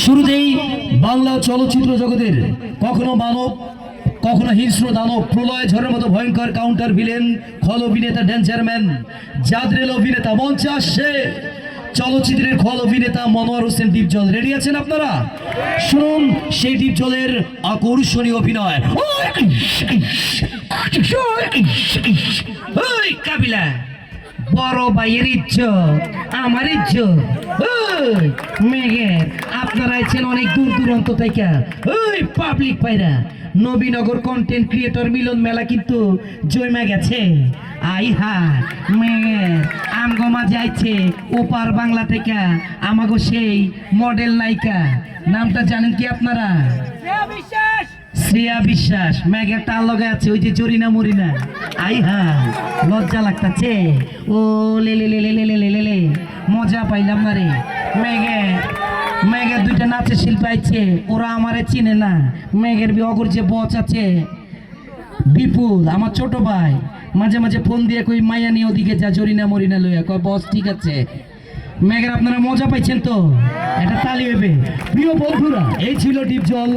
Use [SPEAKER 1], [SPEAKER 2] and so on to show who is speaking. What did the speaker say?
[SPEAKER 1] শুরুতেই বাংলা চলচ্চিত্র জগতের কখনো মানব কখনো হিংস্র দানব প্রলয় ঝড়ের মতো ভয়ঙ্কর কাউন্টার ভিলেন খল অভিনেতা ডেঞ্জারম্যান জাদরেল অভিনেতা মঞ্চে আসছে চলচ্চিত্রের খল অভিনেতা মনোয়ার হোসেন ডিপজল। রেডি আছেন আপনারা? শুনুন সেই ডিপজলের আকর্ষণীয় অভিনয়। ওই কাবিলা বড় ভাইয়ের ইজ্জত আমার ইজ্জত। ওই মেঘের আপনারা আছেন অনেক দূর দূরান্ত থেকে। ওই পাবলিক পায়রা নবীনগর কন্টেন্ট ক্রিয়েটর মিলন মেলা কিন্তু জমে গেছে। আই হা মেঘের আমগো মাঝে আইছে ওপার বাংলা থেকে আমাগো সেই মডেল নায়িকা, নামটা জানেন কি আপনারা? শ্রেয়া বিশ্বাস। মেঘের তার লগে আছে ওই যে জরিনা মরিনা। আই হা লজ্জা লাগতাছে। ও লে লে লে লে লে লে লে লে মজা পাইলাম না রে। মেঘের দুইটা নাচের শিল্পী আছে, ওরা আমারে চিনে না। মেঘের অগর যে বচ আছে বিপুল আমার ছোট ভাই, মাঝে মাঝে ফোন দিয়ে কই মাইয়া নিয়ে ওদিকে যা জরিনা মরিনা লইয়া কয় বস ঠিক আছে। মেঘের আপনারা মজা পাইছেন তো? এটা তালি হবে। প্রিয় বন্ধুরা, এই ছিল ডিপজল।